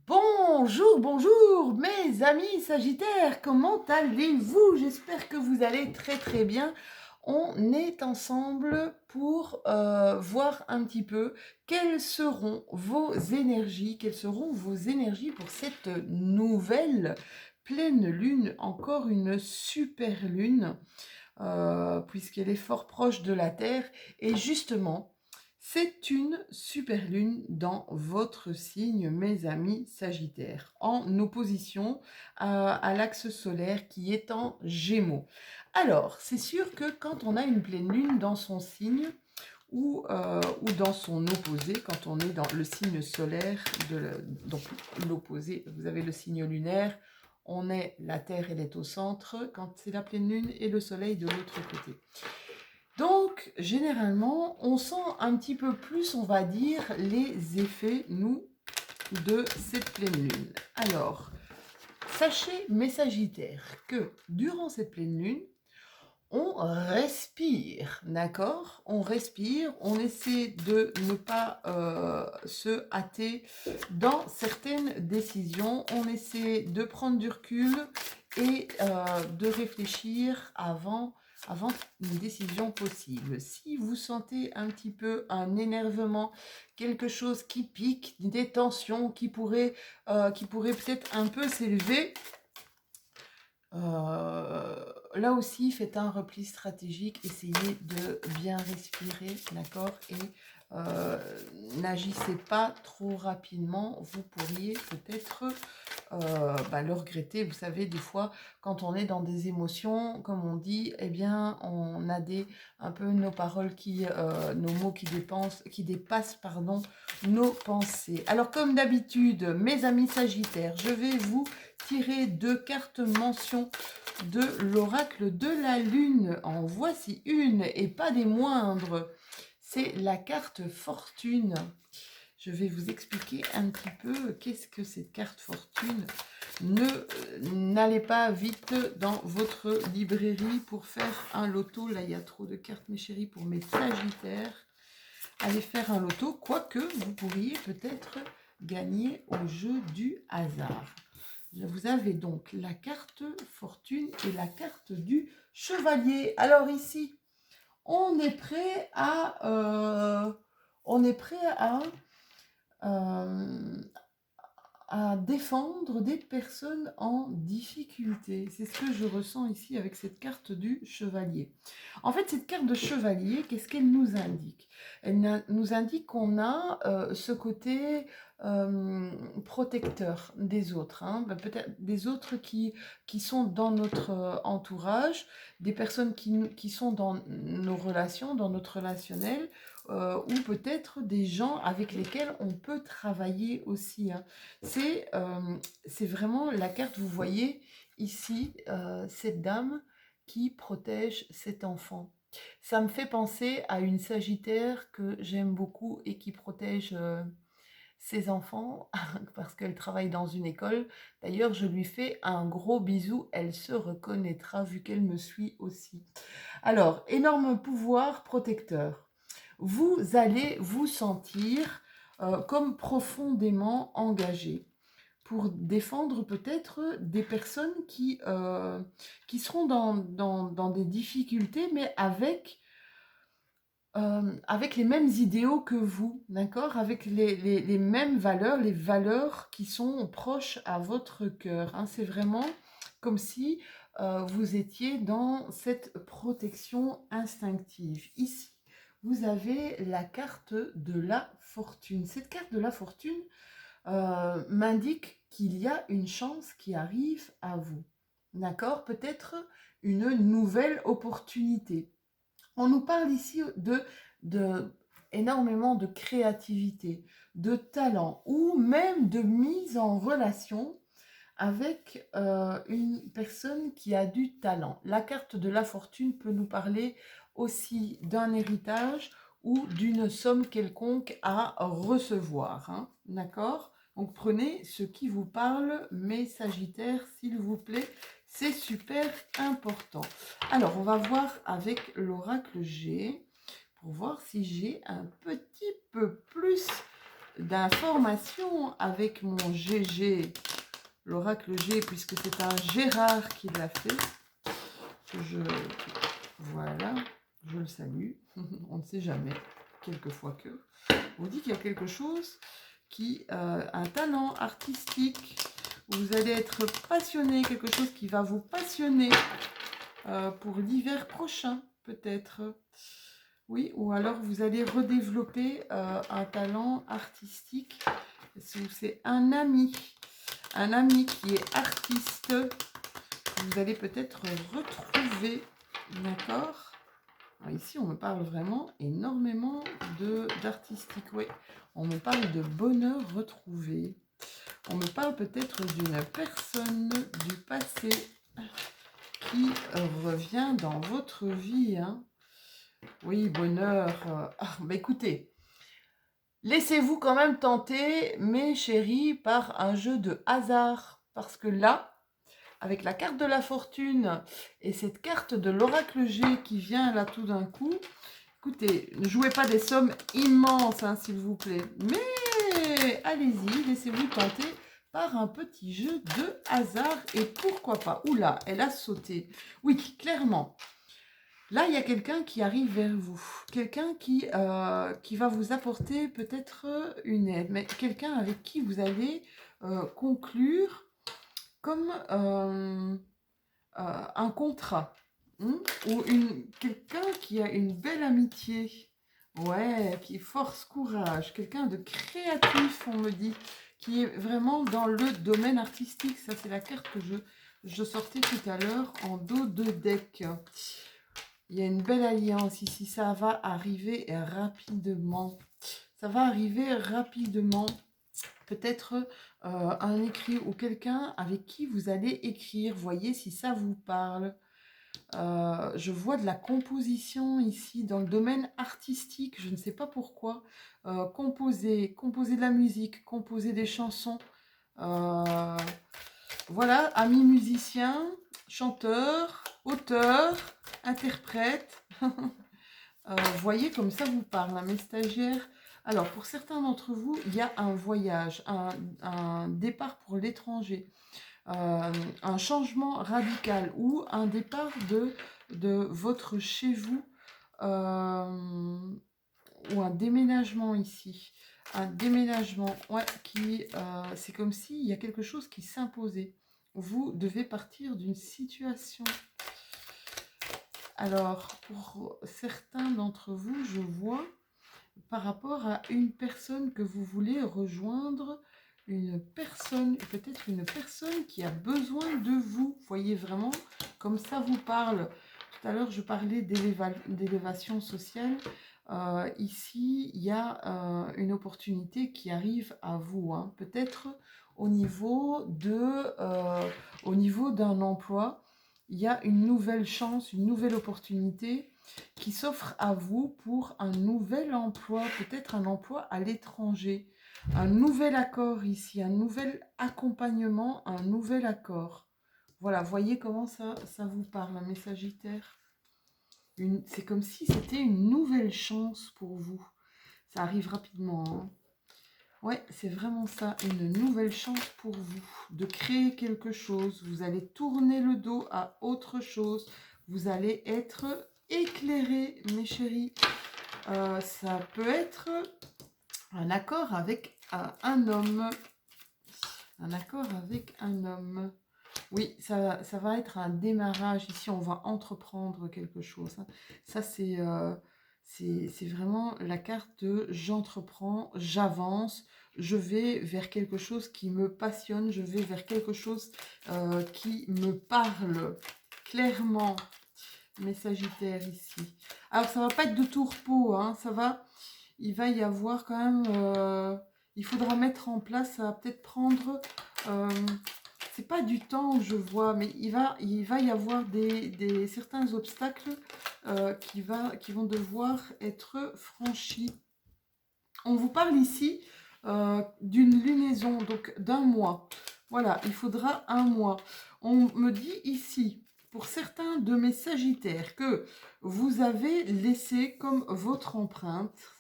Bonjour, bonjour mes amis Sagittaires, comment allez-vous? J'espère que vous allez très très bien. On est ensemble pour voir un petit peu quelles seront vos énergies pour cette nouvelle pleine lune, encore une super lune, puisqu'elle est fort proche de la Terre. Et justement, c'est une super lune dans votre signe, mes amis Sagittaires, en opposition à l'axe solaire qui est en Gémeaux. Alors, c'est sûr que quand on a une pleine lune dans son signe, ou dans son opposé, quand on est dans le signe solaire, donc l'opposé, vous avez le signe lunaire, la Terre, elle est au centre, quand c'est la pleine lune, et le Soleil de l'autre côté. Donc, généralement, on sent un petit peu plus, on va dire, les effets, nous, de cette pleine lune. Alors, sachez, mes Sagittaires, que durant cette pleine lune, on respire, d'accord? On respire, on essaie de ne pas se hâter dans certaines décisions, on essaie de prendre du recul et de réfléchir avant une décision possible. Si vous sentez un petit peu un énervement, quelque chose qui pique, des tensions qui pourraient peut-être un peu s'élever, là aussi, faites un repli stratégique, essayez de bien respirer, d'accord? Et n'agissez pas trop rapidement, vous pourriez peut-être le regretter. Vous savez, des fois, quand on est dans des émotions, comme on dit, eh bien, on a un peu nos paroles nos mots qui dépassent, pardon, nos pensées. Alors, comme d'habitude, mes amis Sagittaires, je vais vous tirer 2 cartes mention de l'oracle de la lune. En voici une et pas des moindres. C'est la carte fortune. Je vais vous expliquer un petit peu qu'est-ce que cette carte fortune. N'allez pas vite dans votre librairie pour faire un loto. Là, il y a trop de cartes, mes chéris, pour mes Sagittaires. Allez faire un loto, quoique vous pourriez peut-être gagner au jeu du hasard. Vous avez donc la carte fortune et la carte du chevalier. Alors ici, on est prêt euh, à défendre des personnes en difficulté. C'est ce que je ressens ici avec cette carte du chevalier. En fait, cette carte de chevalier, qu'est-ce qu'elle nous indique? Elle nous indique qu'on a ce côté protecteur des autres, hein. Peut-être des autres qui sont dans notre entourage, des personnes qui sont dans nos relations, dans notre relationnel, ou peut-être des gens avec lesquels on peut travailler aussi, hein. C'est vraiment la carte, vous voyez ici, cette dame qui protège cet enfant. Ça me fait penser à une Sagittaire que j'aime beaucoup et qui protège ses enfants parce qu'elle travaille dans une école. D'ailleurs, je lui fais un gros bisou, elle se reconnaîtra vu qu'elle me suit aussi. Alors, énorme pouvoir protecteur. Vous allez vous sentir comme profondément engagé pour défendre peut-être des personnes qui seront dans des difficultés, mais avec les mêmes idéaux que vous, d'accord? Avec les mêmes valeurs, les valeurs qui sont proches à votre cœur, hein. C'est vraiment comme si vous étiez dans cette protection instinctive. Ici, vous avez la carte de la fortune. Cette carte de la fortune m'indique qu'il y a une chance qui arrive à vous. D'accord? Peut-être une nouvelle opportunité. On nous parle ici de énormément de créativité, de talent ou même de mise en relation avec une personne qui a du talent. La carte de la fortune peut nous parler aussi d'un héritage ou d'une somme quelconque à recevoir, hein, d'accord? Donc prenez ce qui vous parle, mes Sagittaires, s'il vous plaît, c'est super important. Alors, on va voir avec l'oracle G, pour voir si j'ai un petit peu plus d'informations avec mon GG, l'oracle G, puisque c'est un Gérard qui l'a fait. Voilà, je le salue. On ne sait jamais, quelquefois que. On vous dit qu'il y a quelque chose un talent artistique, où vous allez être passionné, quelque chose qui va vous passionner pour l'hiver prochain, peut-être. Oui, ou alors vous allez redévelopper un talent artistique. C'est un ami qui est artiste, que vous allez peut-être retrouver, d'accord? Ici, on me parle vraiment énormément d'artistique, oui. On me parle de bonheur retrouvé. On me parle peut-être d'une personne du passé qui revient dans votre vie, hein. Oui, bonheur. Bah écoutez, laissez-vous quand même tenter, mes chéris, par un jeu de hasard. Parce que là, avec la carte de la fortune et cette carte de l'oracle G qui vient là tout d'un coup, écoutez, ne jouez pas des sommes immenses, hein, s'il vous plaît. Mais allez-y, laissez-vous tenter par un petit jeu de hasard. Et pourquoi pas? Oula, elle a sauté. Oui, clairement. Là, il y a quelqu'un qui arrive vers vous. Quelqu'un qui va vous apporter peut-être une aide. Mais quelqu'un avec qui vous allez conclure comme un contrat. Ou quelqu'un qui a une belle amitié. Ouais, qui est force, courage. Quelqu'un de créatif, on me dit. Qui est vraiment dans le domaine artistique. Ça, c'est la carte que je sortais tout à l'heure en dos de deck. Il y a une belle alliance ici. Ça va arriver rapidement. Ça va arriver rapidement. Peut-être un écrit ou quelqu'un avec qui vous allez écrire. Voyez si ça vous parle. Je vois de la composition ici dans le domaine artistique. Je ne sais pas pourquoi. Composer de la musique, composer des chansons. Voilà, amis musiciens, chanteurs, auteurs, interprètes. Voyez comme ça vous parle, hein, mes stagiaires. Alors, pour certains d'entre vous, il y a un voyage, un départ pour l'étranger, un changement radical ou un départ de votre chez vous ou un déménagement ici. Un déménagement, ouais, c'est comme s'il y a quelque chose qui s'imposait. Vous devez partir d'une situation. Alors, pour certains d'entre vous, je vois par rapport à une personne que vous voulez rejoindre, peut-être une personne qui a besoin de vous. Voyez vraiment comme ça vous parle. Tout à l'heure, je parlais d'élévation sociale. Ici, il y a une opportunité qui arrive à vous, hein. Peut-être au niveau d'un emploi. Il y a une nouvelle chance, une nouvelle opportunité qui s'offre à vous pour un nouvel emploi, peut-être un emploi à l'étranger, un nouvel accord ici, un nouvel accompagnement, un nouvel accord. Voilà, voyez comment ça vous parle, mes Sagittaires. C'est comme si c'était une nouvelle chance pour vous. Ça arrive rapidement, hein. Ouais, c'est vraiment ça, une nouvelle chance pour vous de créer quelque chose. Vous allez tourner le dos à autre chose. Vous allez être éclairé, mes chéris. Ça peut être un accord avec un homme. Un accord avec un homme. Oui, ça va être un démarrage. Ici, on va entreprendre quelque chose, hein. Ça, c'est vraiment la carte de j'entreprends, j'avance, je vais vers quelque chose qui me passionne, je vais vers quelque chose qui me parle clairement, mes Sagittaires ici. Alors, ça va pas être de tout repos, hein, il va y avoir quand même, il faudra mettre en place, ça va peut-être prendre... c'est pas du temps, je vois, mais il va y avoir certains obstacles qui vont devoir être franchis. On vous parle ici d'une lunaison, donc d'un mois. Voilà, il faudra un mois. On me dit ici, pour certains de mes sagittaires que vous avez laissé comme votre empreinte.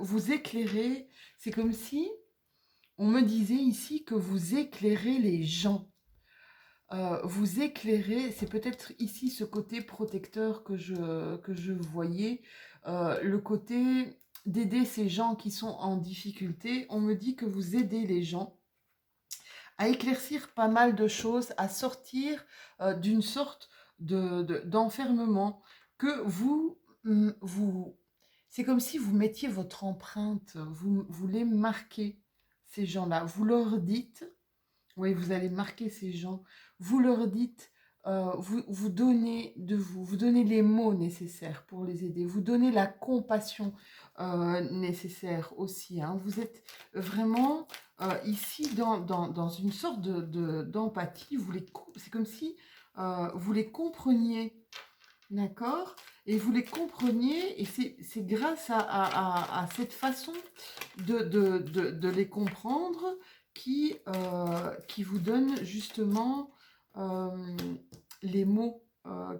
Vous éclairez, c'est comme si on me disait ici que vous éclairez les gens. Vous éclairez, c'est peut-être ici ce côté protecteur que je voyais, le côté d'aider ces gens qui sont en difficulté. On me dit que vous aidez les gens à éclaircir pas mal de choses, à sortir d'une sorte d'enfermement, que c'est comme si vous mettiez votre empreinte, vous les marquez, ces gens-là. Vous leur dites, oui, vous allez marquer ces gens, vous leur dites, vous donnez de vous, vous donnez les mots nécessaires pour les aider, vous donnez la compassion nécessaire aussi, hein. Vous êtes vraiment ici dans une sorte d'empathie, c'est comme si vous les compreniez, d'accord? Et vous les compreniez, et c'est grâce à cette façon de les comprendre qui vous donne justement euh, les mots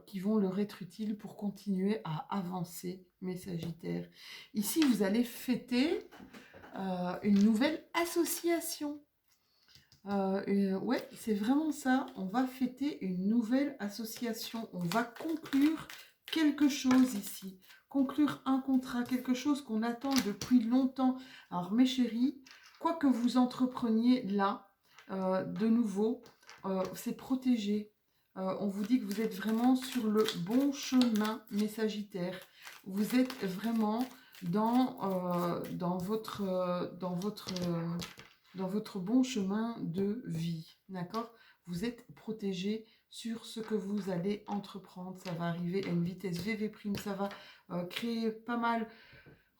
qui vont leur être utiles pour continuer à avancer, mes Sagittaires. Ici, vous allez fêter une nouvelle association. Ouais, c'est vraiment ça. On va fêter une nouvelle association. On va conclure quelque chose ici. Conclure un contrat, quelque chose qu'on attend depuis longtemps. Alors, mes chéris, quoi que vous entrepreniez là, de nouveau, c'est protégé. On vous dit que vous êtes vraiment sur le bon chemin, mes Sagittaires. Vous êtes vraiment dans votre bon chemin de vie, d'accord? Vous êtes protégé sur ce que vous allez entreprendre. Ça va arriver à une vitesse VV', ça va créer pas mal.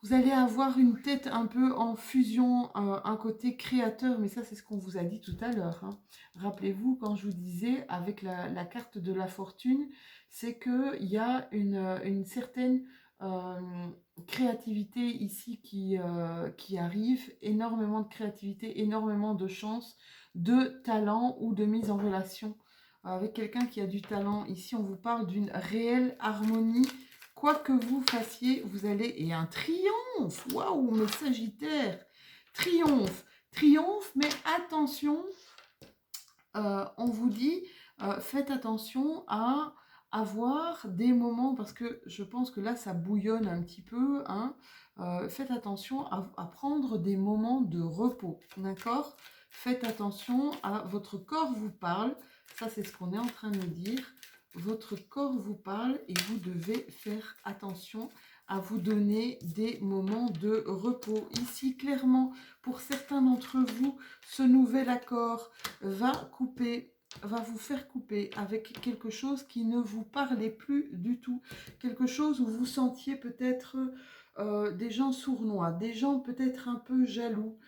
Vous allez avoir une tête un peu en fusion, un côté créateur, mais ça c'est ce qu'on vous a dit tout à l'heure, hein. Rappelez-vous quand je vous disais avec la carte de la fortune, c'est qu'il y a une certaine euh, créativité ici qui arrive, énormément de créativité, énormément de chance, de talent ou de mise en relation avec quelqu'un qui a du talent. Ici on vous parle d'une réelle harmonie. Quoi que vous fassiez, vous allez... Et un triomphe. Waouh, mes Sagittaires. Triomphe. Triomphe, mais attention, on vous dit, faites attention à avoir des moments, parce que je pense que là, ça bouillonne un petit peu, hein. Faites attention à prendre des moments de repos, d'accord? Faites attention à votre corps vous parle. Ça, c'est ce qu'on est en train de dire. Votre corps vous parle et vous devez faire attention à vous donner des moments de repos. Ici, clairement, pour certains d'entre vous, ce nouvel accord va vous faire couper avec quelque chose qui ne vous parlait plus du tout. Quelque chose où vous sentiez peut-être des gens sournois, des gens peut-être un peu jaloux.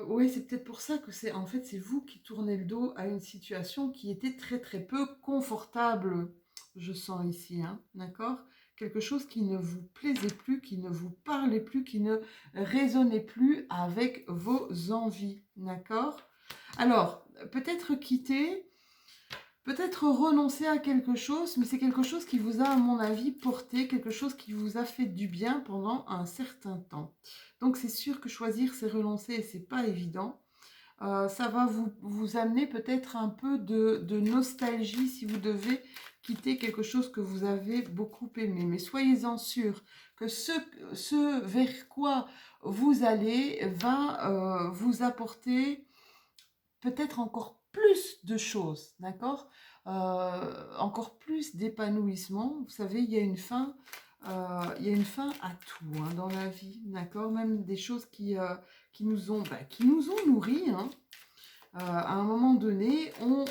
Oui, c'est peut-être pour ça que en fait, c'est vous qui tournez le dos à une situation qui était très très peu confortable, je sens ici, hein, d'accord? Quelque chose qui ne vous plaisait plus, qui ne vous parlait plus, qui ne résonnait plus avec vos envies, d'accord? Alors, peut-être quitter, peut-être renoncer à quelque chose, mais c'est quelque chose qui vous a, à mon avis, porté, quelque chose qui vous a fait du bien pendant un certain temps. Donc c'est sûr que choisir, c'est renoncer, et c'est pas évident. Ça va vous amener peut-être un peu de nostalgie si vous devez quitter quelque chose que vous avez beaucoup aimé. Mais soyez-en sûrs que ce vers quoi vous allez va vous apporter peut-être encore plus de choses, d'accord? Encore plus d'épanouissement. Vous savez, il y a une fin à tout, hein, dans la vie, d'accord? Même des choses qui nous ont nourris, hein. À un moment donné, on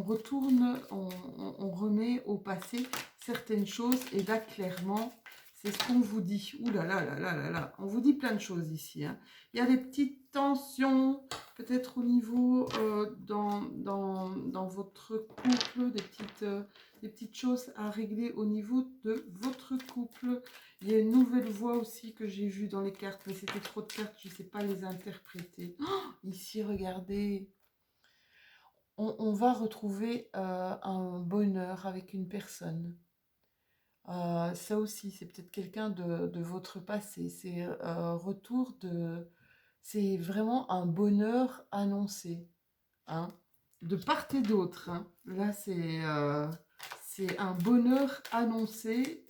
retourne, on remet au passé certaines choses, et là, clairement, c'est ce qu'on vous dit. Ouh là là là là là là, on vous dit plein de choses ici, hein. Il y a des petites tensions, peut-être au niveau dans votre couple, des petites choses à régler au niveau de votre couple. Il y a une nouvelle voix aussi que j'ai vue dans les cartes, mais c'était trop de cartes, je ne sais pas les interpréter. Ici, regardez, on va retrouver un bonheur avec une personne. Ça aussi, c'est peut-être quelqu'un de votre passé. C'est retour de... C'est vraiment un bonheur annoncé, hein, de part et d'autre, hein. Là, c'est un bonheur annoncé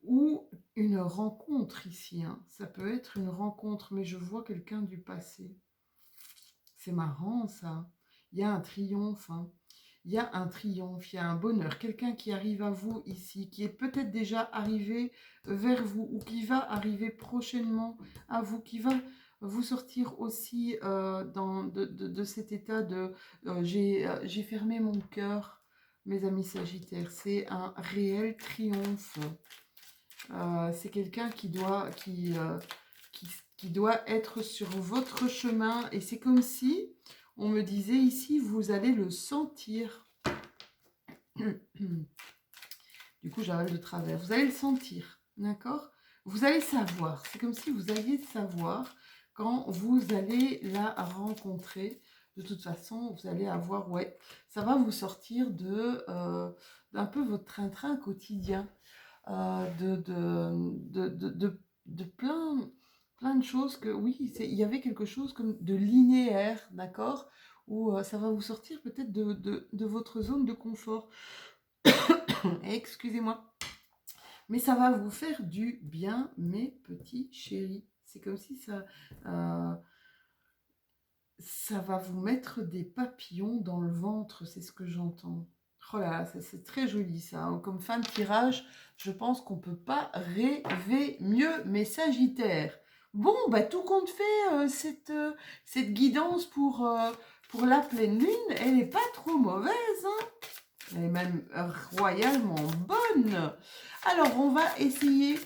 ou une rencontre ici, hein. Ça peut être une rencontre, mais je vois quelqu'un du passé. C'est marrant, ça. Il y a un triomphe, hein. Il y a un triomphe, il y a un bonheur. Quelqu'un qui arrive à vous ici, qui est peut-être déjà arrivé vers vous ou qui va arriver prochainement à vous, qui va vous sortir aussi de cet état de j'ai fermé mon cœur, mes amis Sagittaires. C'est un réel triomphe. C'est quelqu'un qui, qui doit être sur votre chemin. Et c'est comme si, on me disait ici, vous allez le sentir. Du coup, j'avale de travers. Vous allez le sentir, d'accord? Vous allez savoir. C'est comme si vous alliez savoir quand vous allez la rencontrer. De toute façon, vous allez avoir, ouais, ça va vous sortir d'un peu votre train-train quotidien. De plein de choses que, oui, il y avait quelque chose comme de linéaire, d'accord? Où ça va vous sortir peut-être de votre zone de confort. Excusez-moi. Mais ça va vous faire du bien, mes petits chéris. C'est comme si ça va vous mettre des papillons dans le ventre, c'est ce que j'entends. Oh là là, c'est très joli ça, hein. Comme fin de tirage, je pense qu'on ne peut pas rêver mieux, mes Sagittaires. Bon, bah tout compte fait, cette guidance pour la pleine lune, elle n'est pas trop mauvaise, hein. Elle est même royalement bonne. Alors, on va essayer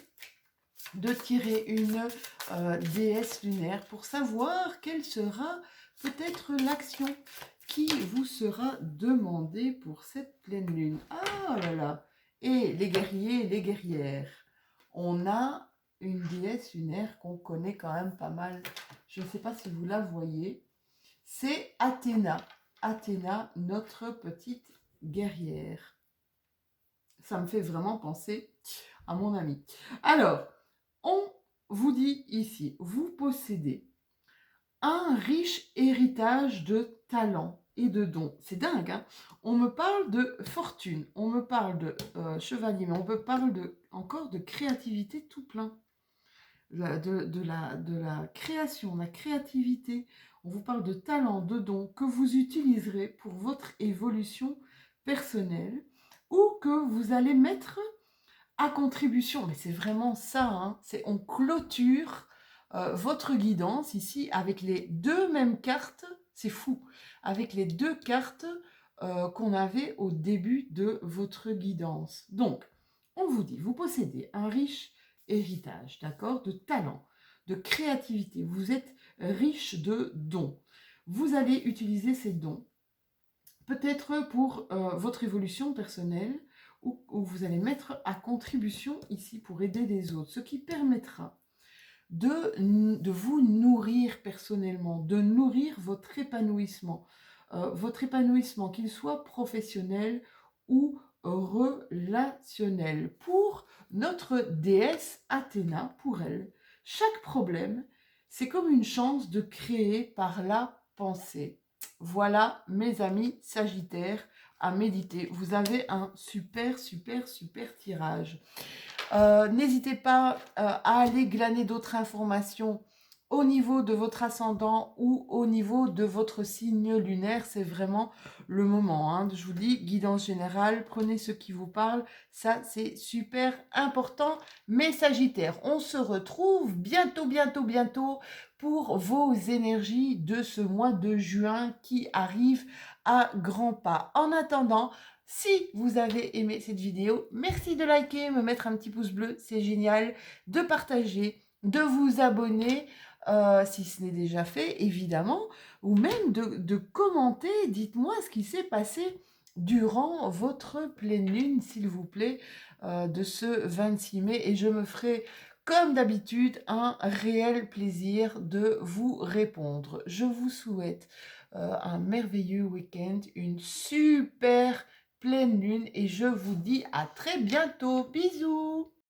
de tirer une déesse lunaire pour savoir quelle sera peut-être l'action qui vous sera demandée pour cette pleine lune. Ah là là. Et les guerriers et les guerrières, on a une déesse lunaire qu'on connaît quand même pas mal. Je ne sais pas si vous la voyez. C'est Athéna. Athéna, notre petite guerrière. Ça me fait vraiment penser à mon ami. Alors, on vous dit ici, vous possédez un riche héritage de talents et de dons. C'est dingue, hein? On me parle de fortune, on me parle de chevalier, mais on me parle encore de créativité tout plein. De la création, la créativité. On vous parle de talents, de dons que vous utiliserez pour votre évolution personnelle ou que vous allez mettre à contribution. Mais c'est vraiment ça, hein. On clôture votre guidance ici avec les deux mêmes cartes. C'est fou. Avec les deux cartes qu'on avait au début de votre guidance. Donc, on vous dit, vous possédez un riche héritage, d'accord, de talent, de créativité. Vous êtes riche de dons. Vous allez utiliser ces dons, peut-être pour votre évolution personnelle, où vous allez mettre à contribution ici pour aider les autres, ce qui permettra de vous nourrir personnellement, de nourrir votre épanouissement qu'il soit professionnel ou relationnel. Pour notre déesse Athéna, pour elle, chaque problème, c'est comme une chance de créer par la pensée. Voilà, mes amis Sagittaires, à méditer. Vous avez un super tirage. N'hésitez pas à aller glaner d'autres informations au niveau de votre ascendant ou au niveau de votre signe lunaire. C'est vraiment le moment, hein. Je vous dis, guidance générale, prenez ce qui vous parle. Ça, c'est super important. Mes Sagittaires, on se retrouve bientôt pour vos énergies de ce mois de juin qui arrive à grands pas. En attendant, si vous avez aimé cette vidéo, merci de liker, me mettre un petit pouce bleu, c'est génial, de partager, de vous abonner, si ce n'est déjà fait, évidemment, ou même de commenter, dites-moi ce qui s'est passé durant votre pleine lune, s'il vous plaît, de ce 26 mai, et je me ferai, comme d'habitude, un réel plaisir de vous répondre. Je vous souhaite un merveilleux week-end, une super pleine lune et je vous dis à très bientôt. Bisous!